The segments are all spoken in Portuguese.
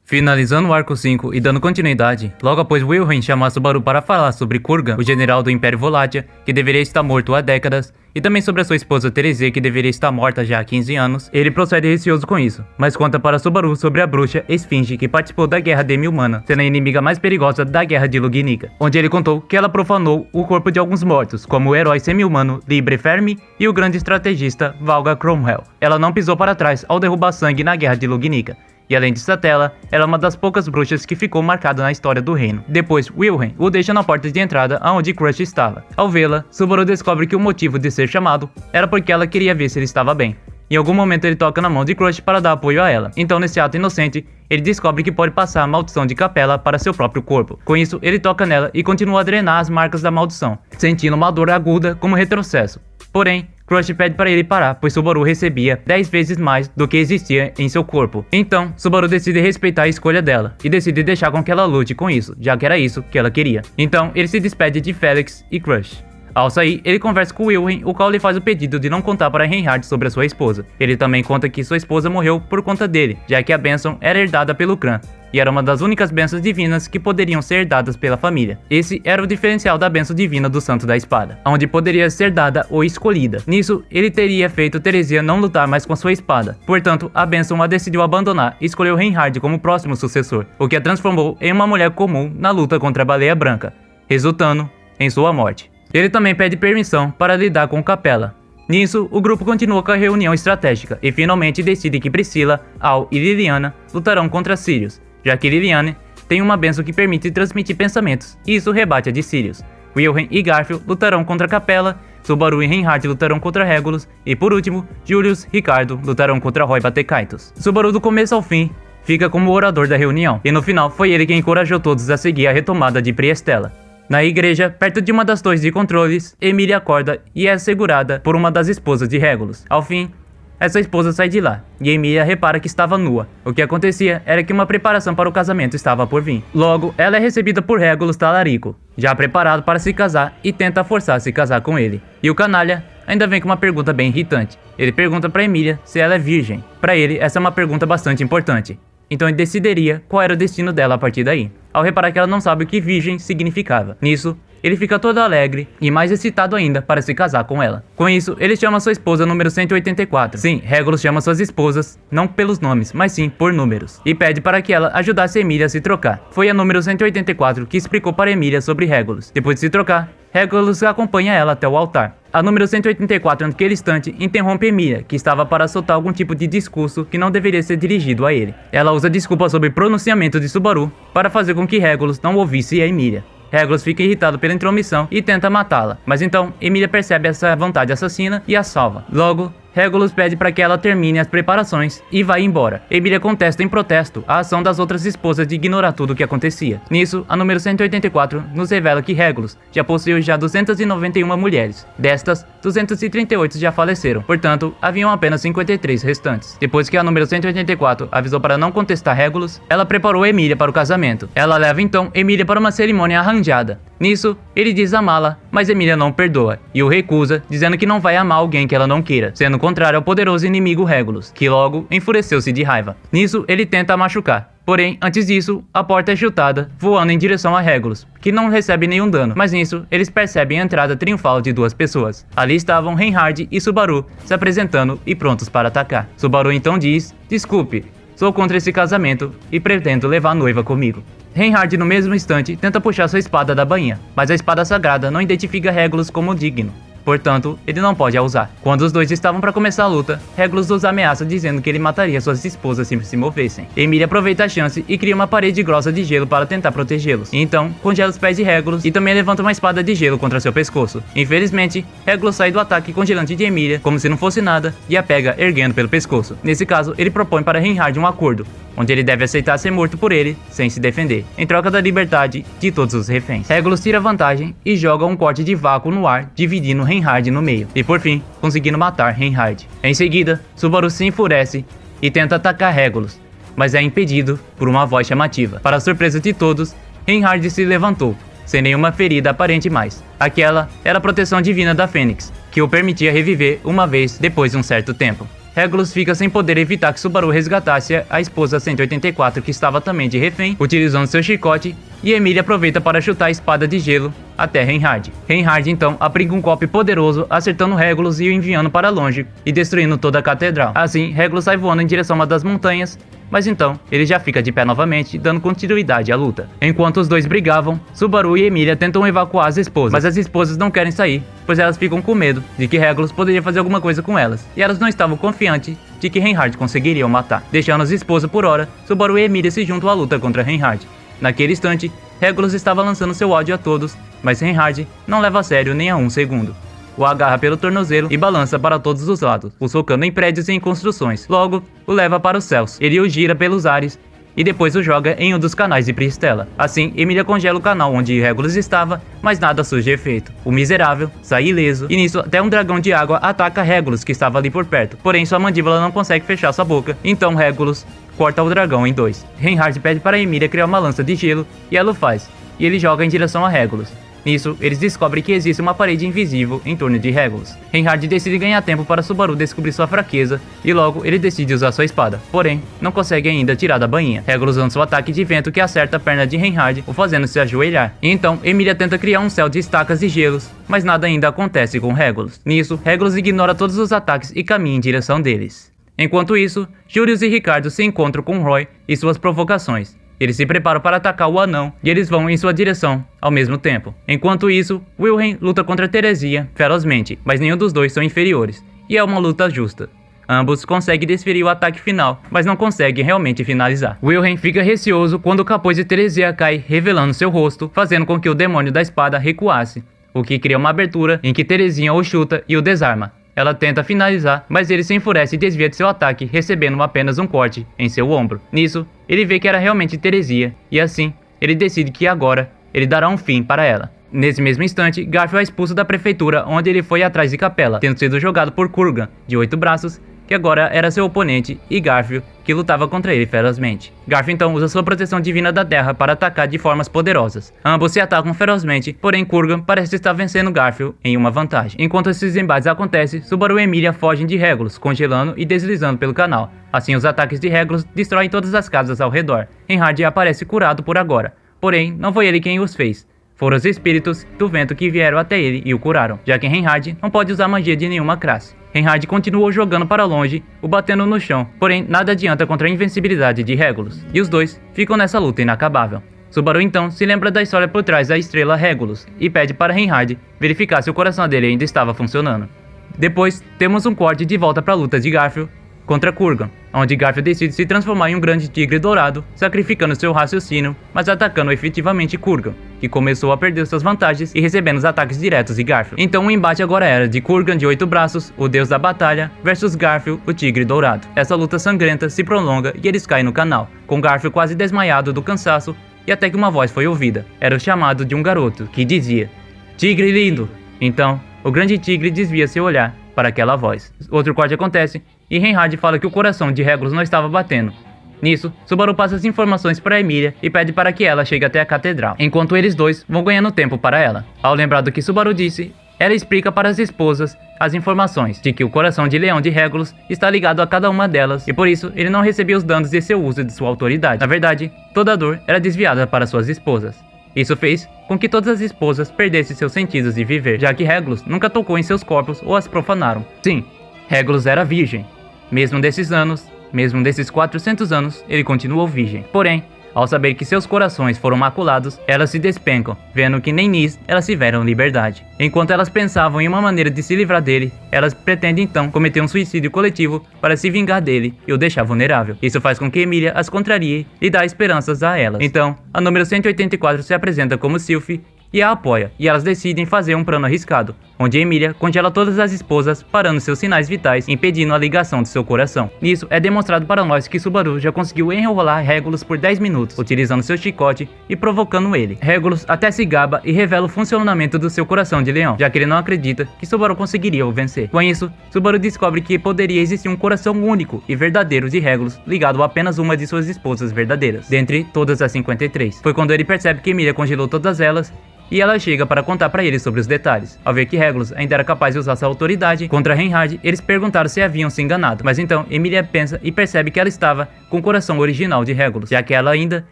Finalizando o arco 5 e dando continuidade, logo após Wilhelm chamar Subaru para falar sobre Kurgan, o general do Império Voláttia, que deveria estar morto há décadas, e também sobre a sua esposa Teresia, que deveria estar morta já há 15 anos, ele procede receoso com isso, mas conta para Subaru sobre a bruxa Esfinge, que participou da Guerra Demi-Humana, sendo a inimiga mais perigosa da Guerra de Lugnica, onde ele contou que ela profanou o corpo de alguns mortos, como o herói semi-humano Libre Fermi e o grande estrategista Valga Cromwell. Ela não pisou para trás ao derrubar sangue na Guerra de Lugnica. E além de Satella, ela é uma das poucas bruxas que ficou marcada na história do reino. Depois, Wilhelm o deixa na porta de entrada aonde Crush estava. Ao vê-la, Subaru descobre que o motivo de ser chamado era porque ela queria ver se ele estava bem. Em algum momento ele toca na mão de Crush para dar apoio a ela. Então, nesse ato inocente, ele descobre que pode passar a maldição de Capella para seu próprio corpo. Com isso, ele toca nela e continua a drenar as marcas da maldição, sentindo uma dor aguda como retrocesso. Porém, Crush pede para ele parar, pois Subaru recebia 10 vezes mais do que existia em seu corpo. Então, Subaru decide respeitar a escolha dela, e decide deixar com que ela lute com isso, já que era isso que ela queria. Então, ele se despede de Felix e Crush. Ao sair, ele conversa com Wilhelm, o qual lhe faz o pedido de não contar para Reinhard sobre a sua esposa. Ele também conta que sua esposa morreu por conta dele, já que a bênção era herdada pelo clã, e era uma das únicas bênçãos divinas que poderiam ser dadas pela família. Esse era o diferencial da bênção divina do Santo da Espada, onde poderia ser dada ou escolhida. Nisso, ele teria feito Teresia não lutar mais com sua espada. Portanto, a bênção a decidiu abandonar e escolheu Reinhard como próximo sucessor, o que a transformou em uma mulher comum na luta contra a Baleia Branca, resultando em sua morte. Ele também pede permissão para lidar com Capella. Nisso, o grupo continua com a reunião estratégica e finalmente decide que Priscila, Al e Liliana lutarão contra Sirius, já que Liliane tem uma bênção que permite transmitir pensamentos, e isso rebate a de Sirius. Wilhelm e Garfield lutarão contra Capella, Subaru e Reinhard lutarão contra Regulus, e por último, Julius e Ricardo lutarão contra Roy Batecaitos. Subaru do começo ao fim fica como orador da reunião, e no final foi ele quem encorajou todos a seguir a retomada de Priestella. Na igreja, perto de uma das torres de controles, Emily acorda e é segurada por uma das esposas de Regulus. Ao fim, essa esposa sai de lá, e Emilia repara que estava nua. O que acontecia era que uma preparação para o casamento estava por vir. Logo, ela é recebida por Regulus Talarico, já preparado para se casar, e tenta forçar a se casar com ele. E o canalha ainda vem com uma pergunta bem irritante. Ele pergunta para Emilia se ela é virgem. Para ele, essa é uma pergunta bastante importante. Então ele decidiria qual era o destino dela a partir daí, ao reparar que ela não sabe o que virgem significava. Nisso, ele fica todo alegre e mais excitado ainda para se casar com ela. Com isso, ele chama sua esposa número 184. Sim, Regulus chama suas esposas não pelos nomes, mas sim por números, e pede para que ela ajudasse Emilia a se trocar. Foi a número 184 que explicou para Emilia sobre Regulus. Depois de se trocar, Regulus acompanha ela até o altar. A número 184, naquele instante, interrompe Emilia, que estava para soltar algum tipo de discurso que não deveria ser dirigido a ele. Ela usa desculpa sobre pronunciamento de Subaru para fazer com que Regulus não ouvisse a Emilia. Regulus fica irritado pela intromissão e tenta matá-la, mas então Emilia percebe essa vontade assassina e a salva. Logo, Regulus pede para que ela termine as preparações e vai embora. Emilia contesta em protesto a ação das outras esposas de ignorar tudo o que acontecia. Nisso, a número 184 nos revela que Regulus já possuiu 291 mulheres. Destas, 238 já faleceram, portanto, haviam apenas 53 restantes. Depois que a número 184 avisou para não contestar Regulus, ela preparou Emilia para o casamento. Ela leva então Emilia para uma cerimônia arranjada. Nisso, ele diz amá-la, mas Emilia não perdoa e o recusa, dizendo que não vai amar alguém que ela não queira, sendo contrário ao poderoso inimigo Regulus, que logo enfureceu-se de raiva. Nisso, ele tenta a machucar. Porém, antes disso, a porta é chutada, voando em direção a Regulus, que não recebe nenhum dano, mas nisso, eles percebem a entrada triunfal de duas pessoas. Ali estavam Reinhard e Subaru, se apresentando e prontos para atacar. Subaru então diz, desculpe, sou contra esse casamento e pretendo levar a noiva comigo. Reinhard no mesmo instante tenta puxar sua espada da bainha, mas a espada sagrada não identifica Regulus como digno. Portanto, ele não pode a usar. Quando os dois estavam para começar a luta, Regulus os ameaça dizendo que ele mataria suas esposas se movessem. Emilia aproveita a chance e cria uma parede grossa de gelo para tentar protegê-los. Então, congela os pés de Regulus e também levanta uma espada de gelo contra seu pescoço. Infelizmente, Regulus sai do ataque congelante de Emilia como se não fosse nada e a pega erguendo pelo pescoço. Nesse caso, ele propõe para Reinhard um acordo, onde ele deve aceitar ser morto por ele sem se defender, em troca da liberdade de todos os reféns. Regulus tira vantagem e joga um corte de vácuo no ar, dividindo Reinhard no meio, e por fim, conseguindo matar Reinhard. Em seguida, Subaru se enfurece e tenta atacar Regulus, mas é impedido por uma voz chamativa. Para a surpresa de todos, Reinhard se levantou, sem nenhuma ferida aparente mais. Aquela era a proteção divina da Fênix, que o permitia reviver uma vez depois de um certo tempo. Regulus fica sem poder evitar que Subaru resgatasse a esposa 184 que estava também de refém, utilizando seu chicote, e Emília aproveita para chutar a espada de gelo até Reinhard. Reinhard então aplica um golpe poderoso, acertando Regulus e o enviando para longe e destruindo toda a catedral. Assim, Regulus sai voando em direção a uma das montanhas, mas então ele já fica de pé novamente, dando continuidade à luta. Enquanto os dois brigavam, Subaru e Emília tentam evacuar as esposas, mas as esposas não querem sair, pois elas ficam com medo de que Regulus poderia fazer alguma coisa com elas, e elas não estavam confiantes de que Reinhard conseguiria o matar. Deixando as esposas por hora, Subaru e Emília se juntam à luta contra Reinhard. Naquele instante, Regulus estava lançando seu ódio a todos, mas Reinhard não leva a sério nem a um segundo. O agarra pelo tornozelo e balança para todos os lados, o socando em prédios e em construções. Logo, o leva para os céus. Ele o gira pelos ares e depois o joga em um dos canais de Pristela. Assim, Emília congela o canal onde Regulus estava, mas nada surge efeito. O miserável sai ileso, e nisso até um dragão de água ataca Regulus, que estava ali por perto. Porém, sua mandíbula não consegue fechar sua boca, então Regulus corta o dragão em dois. Reinhard pede para Emília criar uma lança de gelo, e ela o faz, e ele joga em direção a Regulus. Nisso, eles descobrem que existe uma parede invisível em torno de Regulus. Reinhard decide ganhar tempo para Subaru descobrir sua fraqueza, e logo ele decide usar sua espada. Porém, não consegue ainda tirar da bainha. Regulus lança o ataque de vento que acerta a perna de Reinhard, o fazendo se ajoelhar. E então, Emília tenta criar um céu de estacas e gelos, mas nada ainda acontece com Regulus. Nisso, Regulus ignora todos os ataques e caminha em direção deles. Enquanto isso, Julius e Ricardo se encontram com Roy e suas provocações. Eles se preparam para atacar o anão e eles vão em sua direção ao mesmo tempo. Enquanto isso, Wilhelm luta contra Teresia ferozmente, mas nenhum dos dois são inferiores, e é uma luta justa. Ambos conseguem desferir o ataque final, mas não conseguem realmente finalizar. Wilhelm fica receoso quando o capuz de Teresia cai, revelando seu rosto, fazendo com que o demônio da espada recuasse, o que cria uma abertura em que Teresia o chuta e o desarma. Ela tenta finalizar, mas ele se enfurece e desvia de seu ataque, recebendo apenas um corte em seu ombro. Nisso, ele vê que era realmente Teresia, e assim, ele decide que agora, ele dará um fim para ela. Nesse mesmo instante, Garfield é expulso da prefeitura, onde ele foi atrás de Capela, tendo sido jogado por Kurgan, de 8 braços, que agora era seu oponente, e Garfield, que lutava contra ele ferozmente. Garfield então usa sua proteção divina da terra para atacar de formas poderosas. Ambos se atacam ferozmente, porém Kurgan parece estar vencendo Garfield em uma vantagem. Enquanto esses embates acontecem, Subaru e Emília fogem de Regulus, congelando e deslizando pelo canal. Assim, os ataques de Regulus destroem todas as casas ao redor. Reinhard aparece curado por agora, porém não foi ele quem os fez. Foram os espíritos do vento que vieram até ele e o curaram, já que Reinhard não pode usar magia de nenhuma classe. Reinhard continuou jogando para longe, o batendo no chão, porém nada adianta contra a invencibilidade de Regulus, e os dois ficam nessa luta inacabável. Subaru então se lembra da história por trás da estrela Regulus e pede para Reinhard verificar se o coração dele ainda estava funcionando. Depois, temos um corte de volta para a luta de Garfield contra Kurgan, onde Garfield decide se transformar em um grande tigre dourado, sacrificando seu raciocínio, mas atacando efetivamente Kurgan, que começou a perder suas vantagens e recebendo os ataques diretos de Garfield. Então o embate agora era de Kurgan de 8 braços, o deus da batalha, versus Garfield, o tigre dourado. Essa luta sangrenta se prolonga e eles caem no canal, com Garfield quase desmaiado do cansaço, e até que uma voz foi ouvida. Era o chamado de um garoto, que dizia: "Tigre lindo!" Então, o grande tigre desvia seu olhar para aquela voz. Outro corte acontece, e Reinhard fala que o coração de Regulus não estava batendo. Nisso, Subaru passa as informações para Emília e pede para que ela chegue até a catedral, enquanto eles dois vão ganhando tempo para ela. Ao lembrar do que Subaru disse, ela explica para as esposas as informações de que o coração de leão de Regulus está ligado a cada uma delas e por isso ele não recebia os danos de seu uso de sua autoridade. Na verdade, toda a dor era desviada para suas esposas. Isso fez com que todas as esposas perdessem seus sentidos de viver, já que Regulus nunca tocou em seus corpos ou as profanaram. Sim, Regulus era virgem. Mesmo desses 400 anos, ele continuou virgem. Porém, ao saber que seus corações foram maculados, elas se despencam, vendo que nem nisso elas tiveram liberdade. Enquanto elas pensavam em uma maneira de se livrar dele, elas pretendem então cometer um suicídio coletivo para se vingar dele e o deixar vulnerável. Isso faz com que Emília as contrarie e dá esperanças a elas. Então, a número 184 se apresenta como Sylphie e a apoia, e elas decidem fazer um plano arriscado, onde Emília congela todas as esposas, parando seus sinais vitais, impedindo a ligação de seu coração. Nisso, é demonstrado para nós que Subaru já conseguiu enrolar Regulus por 10 minutos, utilizando seu chicote e provocando ele. Regulus até se gaba e revela o funcionamento do seu coração de leão, já que ele não acredita que Subaru conseguiria o vencer. Com isso, Subaru descobre que poderia existir um coração único e verdadeiro de Regulus, ligado a apenas uma de suas esposas verdadeiras, dentre todas as 53. Foi quando ele percebe que Emília congelou todas elas, e ela chega para contar para eles sobre os detalhes. Ao ver que Regulus ainda era capaz de usar sua autoridade contra Reinhard, eles perguntaram se haviam se enganado, mas então Emilia pensa e percebe que ela estava com o coração original de Regulus, já que ela ainda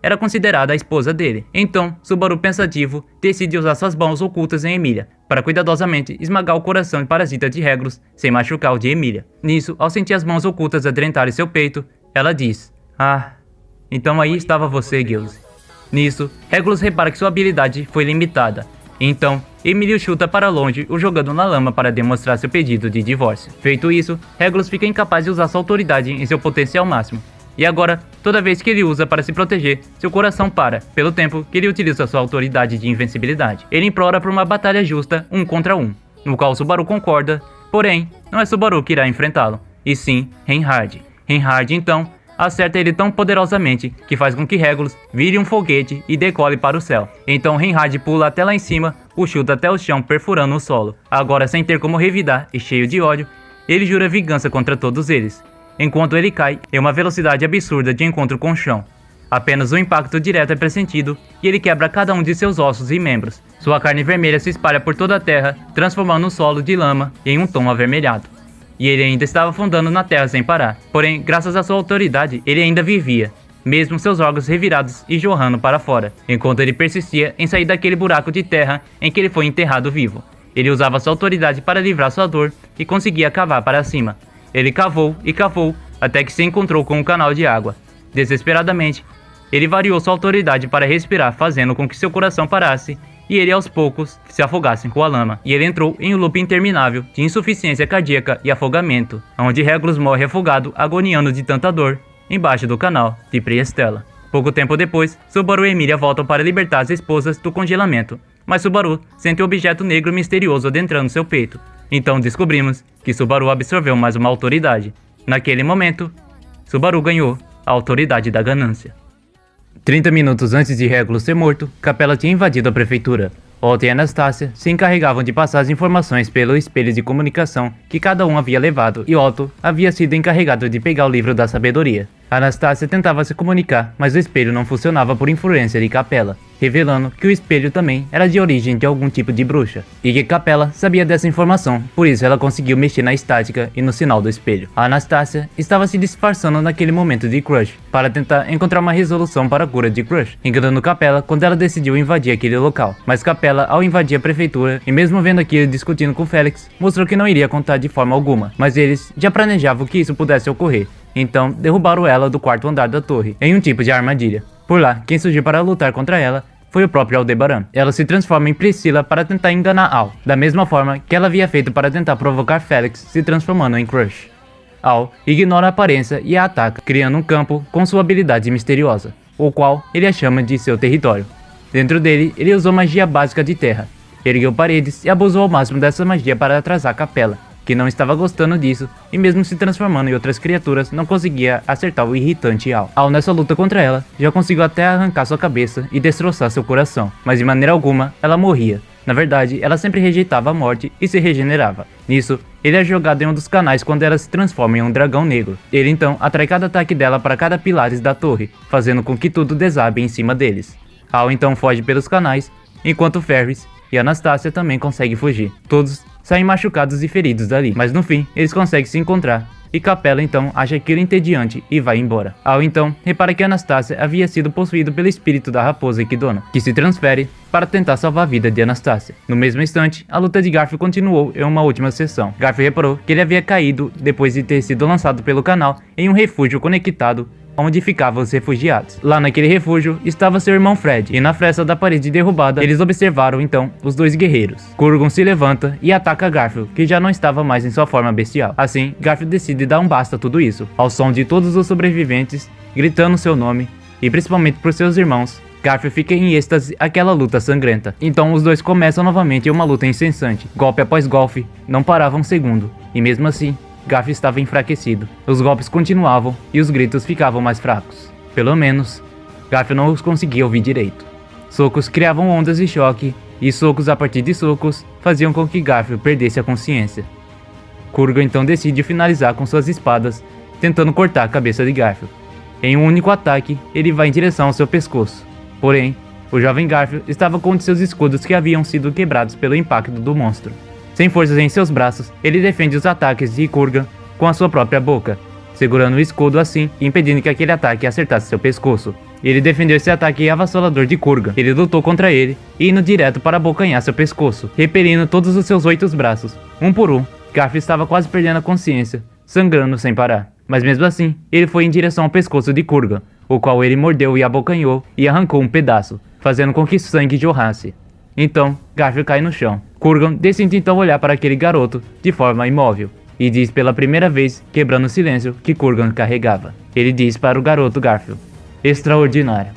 era considerada a esposa dele. Então, Subaru pensativo decide usar suas mãos ocultas em Emilia, para cuidadosamente esmagar o coração e parasita de Regulus sem machucar o de Emilia. Nisso, ao sentir as mãos ocultas adrentarem seu peito, ela diz: "Ah, então aí estava você, Gilze." Nisso, Regulus repara que sua habilidade foi limitada. Então, Emilia chuta para longe, o jogando na lama para demonstrar seu pedido de divórcio. Feito isso, Regulus fica incapaz de usar sua autoridade em seu potencial máximo. E agora, toda vez que ele usa para se proteger, seu coração para, pelo tempo que ele utiliza sua autoridade de invencibilidade. Ele implora por uma batalha justa, 1 contra 1, no qual Subaru concorda, porém, não é Subaru que irá enfrentá-lo, e sim Reinhard. Reinhard, então, acerta ele tão poderosamente que faz com que Regulus vire um foguete e decole para o céu. Então Reinhard pula até lá em cima, o chuta até o chão perfurando o solo. Agora, sem ter como revidar e cheio de ódio, ele jura vingança contra todos eles, enquanto ele cai em uma velocidade absurda de encontro com o chão. Apenas um impacto direto é pressentido e ele quebra cada um de seus ossos e membros. Sua carne vermelha se espalha por toda a terra, transformando o solo de lama em um tom avermelhado. E ele ainda estava afundando na terra sem parar. Porém, graças à sua autoridade, ele ainda vivia, mesmo seus órgãos revirados e jorrando para fora, enquanto ele persistia em sair daquele buraco de terra em que ele foi enterrado vivo. Ele usava sua autoridade para livrar sua dor e conseguia cavar para cima. Ele cavou e cavou até que se encontrou com um canal de água. Desesperadamente, ele variou sua autoridade para respirar, fazendo com que seu coração parasse e ele aos poucos se afogasse com a lama. E ele entrou em um loop interminável de insuficiência cardíaca e afogamento, onde Regulus morre afogado, agoniando de tanta dor, embaixo do canal de Priestella. Pouco tempo depois, Subaru e Emilia voltam para libertar as esposas do congelamento, mas Subaru sente um objeto negro misterioso adentrando seu peito. Então descobrimos que Subaru absorveu mais uma autoridade. Naquele momento, Subaru ganhou a autoridade da ganância. 30 minutos antes de Regulus ser morto, Capella tinha invadido a prefeitura. Otto e Anastácia se encarregavam de passar as informações pelo espelho de comunicação que cada um havia levado, e Otto havia sido encarregado de pegar o livro da sabedoria. Anastácia tentava se comunicar, mas o espelho não funcionava por influência de Capella, revelando que o espelho também era de origem de algum tipo de bruxa, e que Capella sabia dessa informação, por isso ela conseguiu mexer na estática e no sinal do espelho. A Anastácia estava se disfarçando naquele momento de Crush, para tentar encontrar uma resolução para a cura de Crush, enganando Capella quando ela decidiu invadir aquele local. Mas Capella, ao invadir a prefeitura, e mesmo vendo aquilo discutindo com Félix, mostrou que não iria contar de forma alguma, mas eles já planejavam que isso pudesse ocorrer. Então, derrubaram ela do 4º andar da torre, em um tipo de armadilha. Por lá, quem surgiu para lutar contra ela foi o próprio Aldebaran. Ela se transforma em Priscilla para tentar enganar Al, da mesma forma que ela havia feito para tentar provocar Félix, se transformando em Crush. Al ignora a aparência e a ataca, criando um campo com sua habilidade misteriosa, o qual ele a chama de seu território. Dentro dele, ele usou magia básica de terra, ergueu paredes e abusou ao máximo dessa magia para atrasar Capella, que não estava gostando disso, e mesmo se transformando em outras criaturas, não conseguia acertar o irritante Al. Al, nessa luta contra ela, já conseguiu até arrancar sua cabeça e destroçar seu coração, mas de maneira alguma, ela morria. Na verdade, ela sempre rejeitava a morte e se regenerava. Nisso, ele é jogado em um dos canais quando ela se transforma em um dragão negro. Ele então atrai cada ataque dela para cada pilares da torre, fazendo com que tudo desabe em cima deles. Al então foge pelos canais, enquanto Ferris e Anastácia também conseguem fugir. Todos saem machucados e feridos dali, mas no fim eles conseguem se encontrar, e Capella então acha aquilo entediante e vai embora. Al então repara que Anastácia havia sido possuído pelo espírito da raposa Equidona, que se transfere para tentar salvar a vida de Anastácia. No mesmo instante, a luta de Garfield continuou em uma última sessão. Garfield reparou que ele havia caído depois de ter sido lançado pelo canal em um refúgio conectado onde ficavam os refugiados. Lá naquele refúgio estava seu irmão Fred, e na fresta da parede derrubada, eles observaram então os dois guerreiros. Kurgan se levanta e ataca Garfield, que já não estava mais em sua forma bestial. Assim, Garfield decide dar um basta a tudo isso, ao som de todos os sobreviventes gritando seu nome, e principalmente por seus irmãos. Garfield fica em êxtase àquela luta sangrenta. Então os dois começam novamente uma luta incessante. Golpe após golpe, não parava um segundo, e mesmo assim, Garfield estava enfraquecido. Os golpes continuavam e os gritos ficavam mais fracos. Pelo menos, Garfield não os conseguia ouvir direito. Socos criavam ondas de choque, e socos a partir de socos faziam com que Garfield perdesse a consciência. Kurgan então decide finalizar com suas espadas, tentando cortar a cabeça de Garfield. Em um único ataque, ele vai em direção ao seu pescoço. Porém, O jovem Garfield estava com um de seus escudos que haviam sido quebrados pelo impacto do monstro. Sem forças em seus braços, ele defende os ataques de Kurgan com a sua própria boca, segurando o escudo assim e impedindo que aquele ataque acertasse seu pescoço. Ele defendeu esse ataque avassalador de Kurgan. Ele lutou contra ele, indo direto para abocanhar seu pescoço, repelindo todos os seus 8 braços. Um por um, Garfield estava quase perdendo a consciência, sangrando sem parar. Mas mesmo assim, ele foi em direção ao pescoço de Kurgan, o qual ele mordeu e abocanhou e arrancou um pedaço, fazendo com que sangue jorrasse. Então, Garfield cai no chão. Kurgan decide então olhar para aquele garoto de forma imóvel, e diz pela primeira vez, quebrando o silêncio que Kurgan carregava. Ele diz para o garoto Garfield: extraordinário.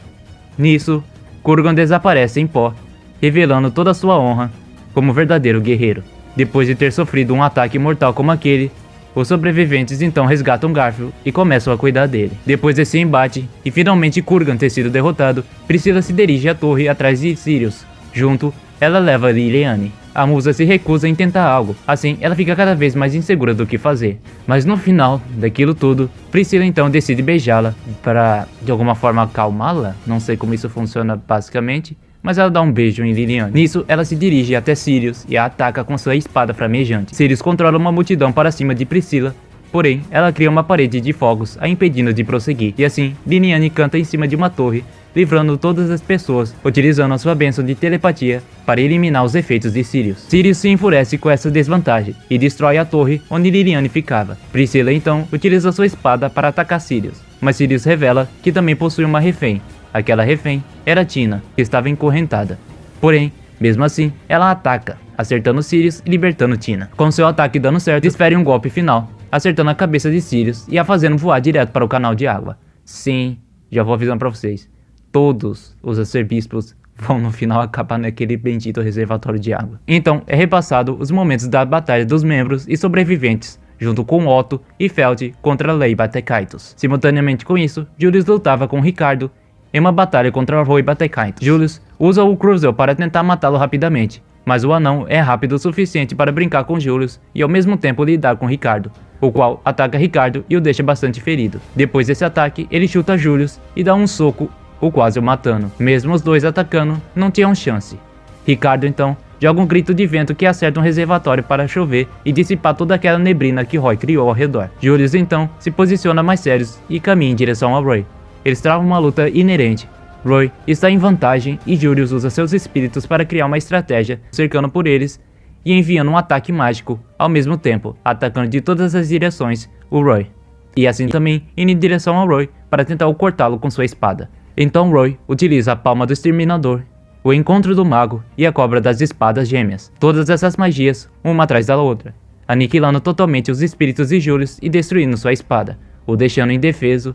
Nisso, Kurgan desaparece em pó, revelando toda a sua honra como verdadeiro guerreiro. Depois de ter sofrido um ataque mortal como aquele, os sobreviventes então resgatam Garfield e começam a cuidar dele. Depois desse embate, e finalmente Kurgan ter sido derrotado, Priscila se dirige à torre atrás de Sirius. Junto, ela leva Liliane. A musa se recusa em tentar algo, assim ela fica cada vez mais insegura do que fazer. Mas no final daquilo tudo, Priscila então decide beijá-la para de alguma forma acalmá-la, não sei como isso funciona basicamente, mas ela dá um beijo em Liliane. Nisso, ela se dirige até Sirius e a ataca com sua espada flamejante. Sirius controla uma multidão para cima de Priscila, porém ela cria uma parede de fogos a impedindo de prosseguir. E assim, Liliane canta em cima de uma torre, livrando todas as pessoas, utilizando a sua bênção de telepatia para eliminar os efeitos de Sirius. Sirius se enfurece com essa desvantagem e destrói a torre onde Liliane ficava. Priscila então utiliza sua espada para atacar Sirius, mas Sirius revela que também possui uma refém. Aquela refém era Tina, que estava encorrentada. Porém, mesmo assim, ela ataca, acertando Sirius e libertando Tina. Com seu ataque dando certo, desfere um golpe final, acertando a cabeça de Sirius e a fazendo voar direto para o canal de água. Sim, já vou avisando para vocês. Todos os arcebispos vão no final acabar naquele bendito reservatório de água. Então é repassado os momentos da batalha dos membros e sobreviventes, junto com Otto e Feld contra Lei Batekaitos. Simultaneamente com isso, Julius lutava com Ricardo em uma batalha contra Roy Batekaitos. Julius usa o Cruzel para tentar matá-lo rapidamente, mas o anão é rápido o suficiente para brincar com Julius e ao mesmo tempo lidar com Ricardo, o qual ataca Ricardo e o deixa bastante ferido. Depois desse ataque, ele chuta Julius e dá um soco, o quase o matando. Mesmo os dois atacando, não tinham chance. Ricardo então joga um grito de vento que acerta um reservatório para chover e dissipar toda aquela neblina que Roy criou ao redor. Julius então se posiciona mais sérios e caminha em direção a Roy. Eles travam uma luta inerente. Roy está em vantagem e Julius usa seus espíritos para criar uma estratégia, cercando por eles e enviando um ataque mágico, ao mesmo tempo, atacando de todas as direções o Roy. E assim também indo em direção ao Roy para tentar cortá-lo com sua espada. Então Roy utiliza a palma do exterminador, o encontro do mago e a cobra das espadas gêmeas. Todas essas magias, uma atrás da outra, aniquilando totalmente os espíritos de Julius e destruindo sua espada, o deixando indefeso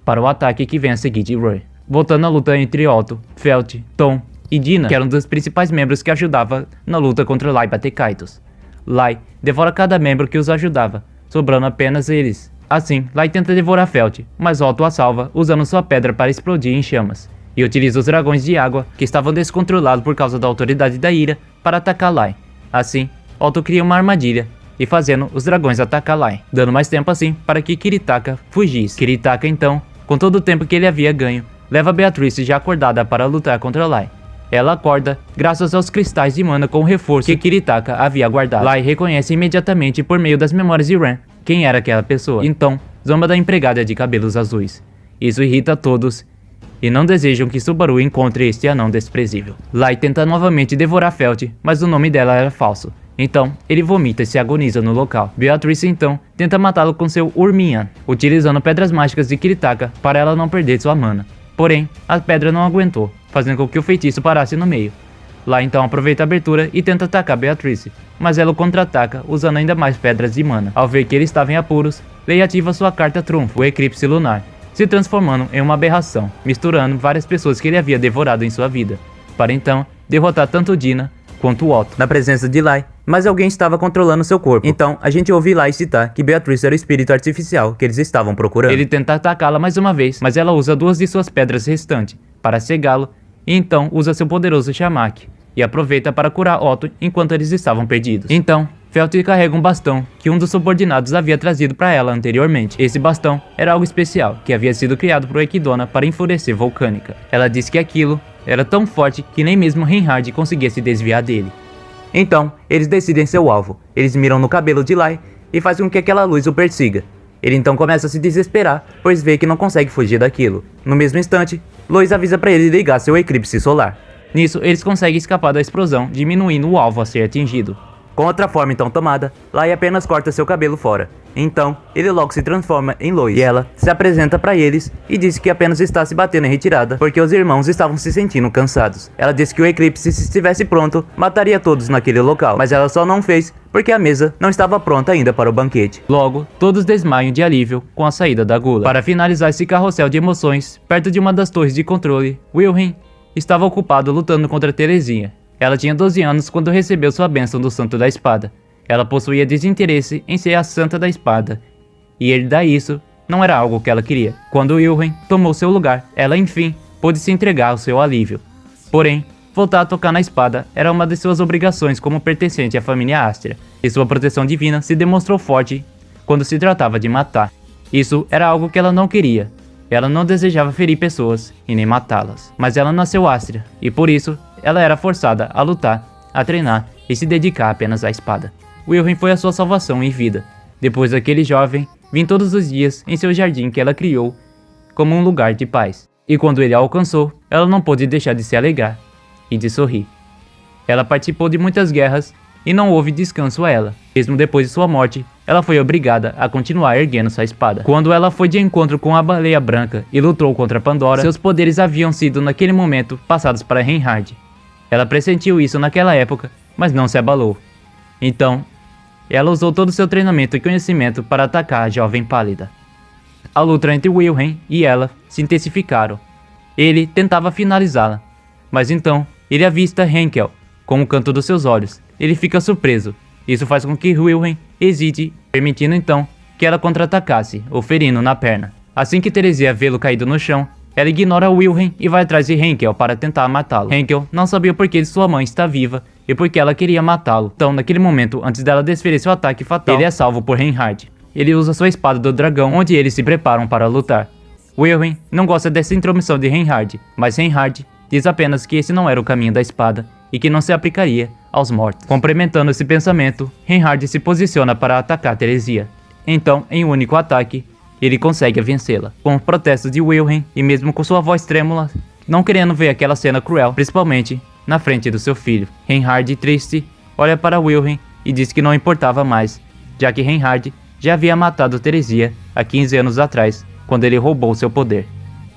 para o ataque que vem a seguir de Roy. Voltando à luta entre Otto, Feld, Tom e Dina, que era um dos principais membros que ajudava na luta contra Lai Batekaitos. Lai devora cada membro que os ajudava, sobrando apenas eles. Assim, Lai tenta devorar Feld, mas Otto a salva usando sua pedra para explodir em chamas, e utiliza os dragões de água, que estavam descontrolados por causa da autoridade da ira, para atacar Lai. Assim, Otto cria uma armadilha, e fazendo os dragões atacar Lai, dando mais tempo assim para que Kiritaka fugisse. Kiritaka então, com todo o tempo que ele havia ganho, leva Beatrice já acordada para lutar contra Lai. Ela acorda graças aos cristais de mana com o reforço que Kiritaka havia guardado. Lai reconhece imediatamente por meio das memórias de Ren quem era aquela pessoa. Então, zomba da empregada de cabelos azuis. Isso irrita todos e não desejam que Subaru encontre este anão desprezível. Lai tenta novamente devorar Feld, mas o nome dela era falso. Então, ele vomita e se agoniza no local. Beatrice então tenta matá-lo com seu Urminhan, utilizando pedras mágicas de Kiritaka para ela não perder sua mana. Porém, a pedra não aguentou, fazendo com que o feitiço parasse no meio. Lai então aproveita a abertura e tenta atacar Beatrice, mas ela o contra-ataca usando ainda mais pedras de mana. Ao ver que ele estava em apuros, Lei ativa sua carta trunfo, o Eclipse Lunar, se transformando em uma aberração, misturando várias pessoas que ele havia devorado em sua vida, para então derrotar tanto Dina quanto Otto, na presença de Lai, mas alguém estava controlando seu corpo. Então, a gente ouve Lai citar que Beatrice era o espírito artificial que eles estavam procurando. Ele tenta atacá-la mais uma vez, mas ela usa 2 de suas pedras restantes para cegá-lo, e então usa seu poderoso Shamak, e aproveita para curar Otto enquanto eles estavam perdidos. Então, Felt carrega um bastão que um dos subordinados havia trazido para ela anteriormente. Esse bastão era algo especial, que havia sido criado por Equidona para enfurecer Volcânica. Ela disse que aquilo era tão forte que nem mesmo Reinhard conseguia se desviar dele. Então, eles decidem seu alvo. Eles miram no cabelo de Lai e fazem com que aquela luz o persiga. Ele então começa a se desesperar, pois vê que não consegue fugir daquilo. No mesmo instante, Lois avisa para ele ligar seu eclipse solar. Nisso, eles conseguem escapar da explosão, diminuindo o alvo a ser atingido. Com outra forma então tomada, Lai apenas corta seu cabelo fora. Então, ele logo se transforma em Lois. E ela se apresenta para eles e diz que apenas está se batendo em retirada porque os irmãos estavam se sentindo cansados. Ela disse que o eclipse, se estivesse pronto, mataria todos naquele local, mas ela só não fez porque a mesa não estava pronta ainda para o banquete. Logo, todos desmaiam de alívio com a saída da gula. Para finalizar esse carrossel de emoções, perto de uma das torres de controle, Wilhelm estava ocupado lutando contra Terezinha. Ela tinha 12 anos quando recebeu sua bênção do Santo da Espada. Ela possuía desinteresse em ser a Santa da Espada, e herdar isso não era algo que ela queria. Quando Wilhelm tomou seu lugar, ela enfim pôde se entregar ao seu alívio. Porém, voltar a tocar na espada era uma de suas obrigações como pertencente à família Astra, e sua proteção divina se demonstrou forte quando se tratava de matar. Isso era algo que ela não queria. Ela não desejava ferir pessoas e nem matá-las. Mas ela nasceu Astra, e por isso ela era forçada a lutar, a treinar e se dedicar apenas à espada. Wilhelm foi a sua salvação em vida. Depois daquele jovem, vim todos os dias em seu jardim que ela criou como um lugar de paz. E quando ele a alcançou, ela não pôde deixar de se alegrar e de sorrir. Ela participou de muitas guerras e não houve descanso a ela. Mesmo depois de sua morte, ela foi obrigada a continuar erguendo sua espada. Quando ela foi de encontro com a Baleia Branca e lutou contra Pandora, seus poderes haviam sido naquele momento passados para Reinhard. Ela pressentiu isso naquela época, mas não se abalou. Então, ela usou todo o seu treinamento e conhecimento para atacar a jovem pálida. A luta entre Wilhelm e ela se intensificaram. Ele tentava finalizá-la, mas então ele avista Henkel com o canto dos seus olhos. Ele fica surpreso. Isso faz com que Wilhelm hesite, permitindo então que ela contra-atacasse, o ferindo na perna. Assim que Teresia vê-lo caído no chão, ela ignora Wilhelm e vai atrás de Henkel para tentar matá-lo. Henkel não sabia o porquê de sua mãe estar viva e porque ela queria matá-lo. Então, naquele momento, antes dela desferir seu ataque fatal, ele é salvo por Reinhard. Ele usa sua espada do dragão, onde eles se preparam para lutar. Wilhelm não gosta dessa intromissão de Reinhard, mas Reinhard diz apenas que esse não era o caminho da espada e que não se aplicaria aos mortos. Complementando esse pensamento, Reinhard se posiciona para atacar Teresia. Então, em um único ataque, ele consegue vencê-la. Com os protestos de Wilhelm e mesmo com sua voz trêmula, não querendo ver aquela cena cruel, principalmente na frente do seu filho. Reinhard, triste, olha para Wilhelm e diz que não importava mais, já que Reinhard já havia matado Teresia há 15 anos atrás, quando ele roubou seu poder.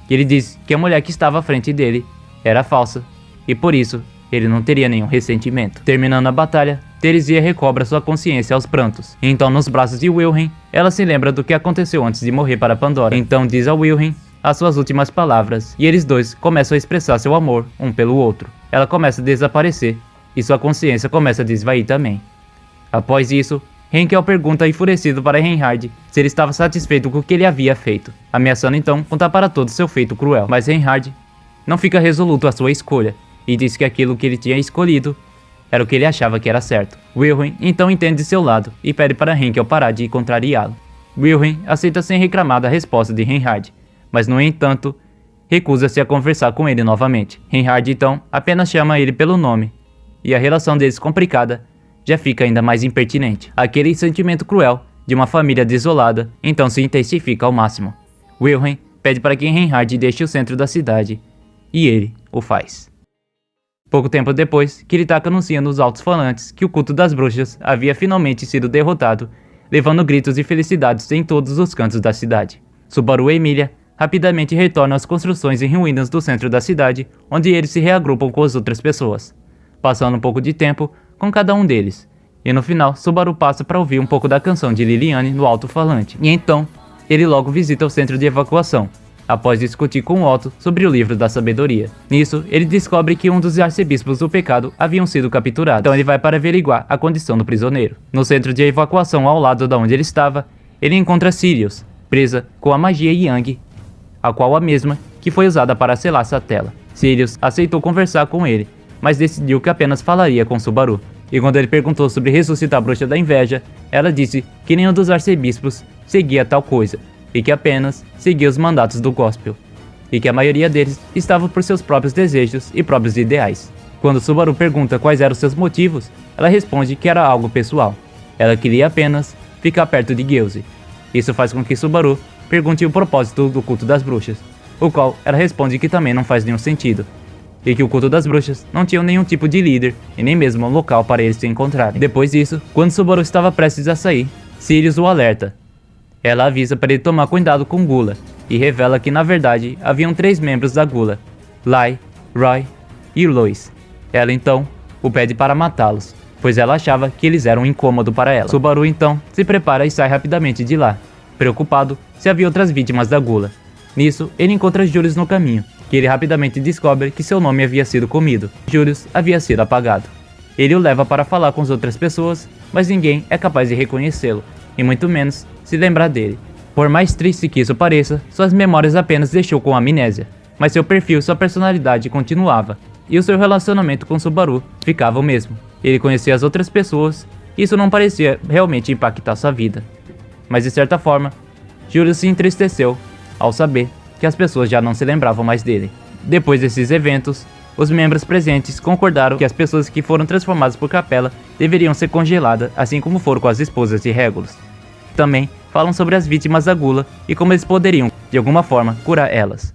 Ele diz que a mulher que estava à frente dele era falsa, e por isso ele não teria nenhum ressentimento. Terminando a batalha, Teresia recobra sua consciência aos prantos. Então, nos braços de Wilhelm, ela se lembra do que aconteceu antes de morrer para Pandora. Então diz a Wilhelm as suas últimas palavras, e eles dois começam a expressar seu amor um pelo outro. Ela começa a desaparecer, e sua consciência começa a desvair também. Após isso, Henkel pergunta enfurecido para Reinhard se ele estava satisfeito com o que ele havia feito, ameaçando então contar para todos seu feito cruel. Mas Reinhard não fica resoluto à sua escolha, e diz que aquilo que ele tinha escolhido era o que ele achava que era certo. Wilhelm então entende de seu lado e pede para Henkel parar de contrariá-lo. Wilhelm aceita sem reclamar da resposta de Reinhard, mas no entanto, recusa-se a conversar com ele novamente. Reinhard então apenas chama ele pelo nome, e a relação deles complicada já fica ainda mais impertinente. Aquele sentimento cruel de uma família desolada então se intensifica ao máximo. Wilhelm pede para que Reinhard deixe o centro da cidade, e ele o faz. Pouco tempo depois, Kiritaka anuncia nos altos-falantes que o culto das bruxas havia finalmente sido derrotado, levando gritos de felicidades em todos os cantos da cidade. Subaru e Emilia rapidamente retornam às construções em ruínas do centro da cidade, onde eles se reagrupam com as outras pessoas, passando um pouco de tempo com cada um deles. E no final, Subaru passa para ouvir um pouco da canção de Liliane no alto-falante. E então, ele logo visita o centro de evacuação, após discutir com Otto sobre o livro da sabedoria. Nisso, ele descobre que um dos arcebispos do pecado haviam sido capturados, então ele vai para averiguar a condição do prisioneiro. No centro de evacuação ao lado de onde ele estava, ele encontra Sirius, presa com a magia Yang, a qual a mesma que foi usada para selar Satella. Sirius aceitou conversar com ele, mas decidiu que apenas falaria com Subaru. E quando ele perguntou sobre ressuscitar a bruxa da inveja, ela disse que nenhum dos arcebispos seguia tal coisa, e que apenas seguia os mandatos do gospel, e que a maioria deles estava por seus próprios desejos e próprios ideais. Quando Subaru pergunta quais eram seus motivos, ela responde que era algo pessoal. Ela queria apenas ficar perto de Geuze. Isso faz com que Subaru pergunte o propósito do culto das bruxas, o qual ela responde que também não faz nenhum sentido, e que o culto das bruxas não tinha nenhum tipo de líder e nem mesmo um local para eles se encontrarem. Depois disso, quando Subaru estava prestes a sair, Sirius o alerta. Ela avisa para ele tomar cuidado com Gula e revela que na verdade haviam 3 membros da Gula, Lai, Roy e Lois. Ela então o pede para matá-los, pois ela achava que eles eram um incômodo para ela. Subaru então se prepara e sai rapidamente de lá, preocupado se havia outras vítimas da Gula. Nisso, ele encontra Julius no caminho, que ele rapidamente descobre que seu nome havia sido comido. Julius havia sido apagado. Ele o leva para falar com as outras pessoas, mas ninguém é capaz de reconhecê-lo, e muito menos se lembrar dele. Por mais triste que isso pareça, suas memórias apenas deixou com amnésia, mas seu perfil e sua personalidade continuava, e o seu relacionamento com Subaru ficava o mesmo. Ele conhecia as outras pessoas, e isso não parecia realmente impactar sua vida. Mas de certa forma, Julius se entristeceu ao saber que as pessoas já não se lembravam mais dele. Depois desses eventos, os membros presentes concordaram que as pessoas que foram transformadas por Capella deveriam ser congeladas, assim como foram com as esposas de Regulus. Também falam sobre as vítimas da Gula e como eles poderiam, de alguma forma, curar elas.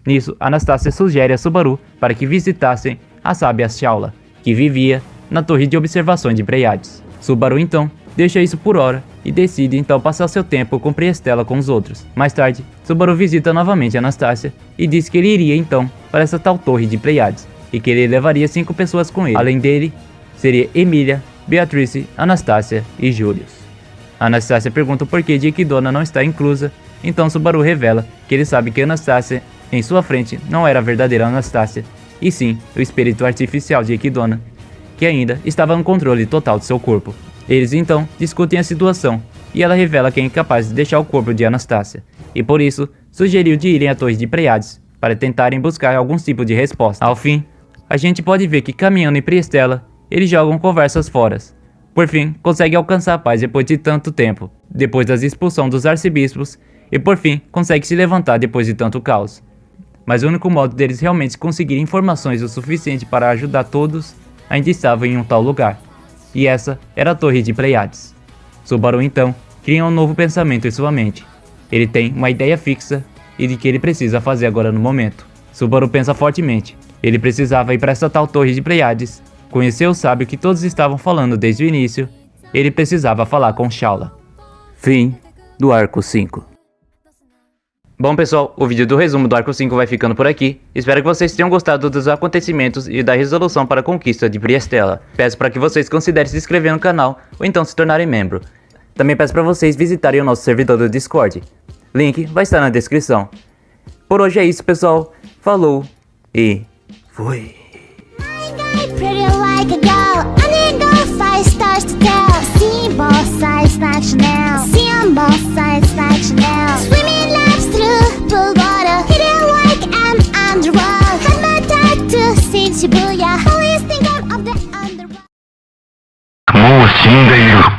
Nisso, Anastasia sugere a Subaru para que visitassem a sábia Shaula, que vivia na torre de observação de Pleiades. Subaru então deixa isso por hora e decide então passar seu tempo com Priestella com os outros. Mais tarde, Subaru visita novamente Anastasia e diz que ele iria então para essa tal torre de Pleiades e que ele levaria 5 pessoas com ele. Além dele, seria Emilia, Beatrice, Anastasia e Julius. Anastasia pergunta o porquê de Equidona não está inclusa, então Subaru revela que ele sabe que Anastasia em sua frente não era a verdadeira Anastasia, e sim o espírito artificial de Equidona, que ainda estava no controle total de seu corpo. Eles então discutem a situação, e ela revela que é incapaz de deixar o corpo de Anastasia, e por isso sugeriu de irem à torre de Pleiades, para tentarem buscar algum tipo de resposta. Ao fim, a gente pode ver que caminhando em Priestella, eles jogam conversas fora. Por fim, conseguem alcançar a paz depois de tanto tempo, depois da expulsão dos arcebispos, e por fim, conseguem se levantar depois de tanto caos. Mas o único modo deles realmente conseguirem informações o suficiente para ajudar todos ainda estava em um tal lugar. E essa era a torre de Pleiades. Subaru então cria um novo pensamento em sua mente. Ele tem uma ideia fixa e de que ele precisa fazer agora no momento. Subaru pensa fortemente. Ele precisava ir para essa tal torre de Pleiades, conhecer o sábio que todos estavam falando desde o início. Ele precisava falar com Shaula. Fim do arco 5. Bom pessoal, o vídeo do resumo do arco 5 vai ficando por aqui. Espero que vocês tenham gostado dos acontecimentos e da resolução para a conquista de Priestella. Peço para que vocês considerem se inscrever no canal ou então se tornarem membro. Também peço para vocês visitarem o nosso servidor do Discord. Link vai estar na descrição. Por hoje é isso pessoal, falou e fui! Shibuya, always think of the underworld. もう死んでいる。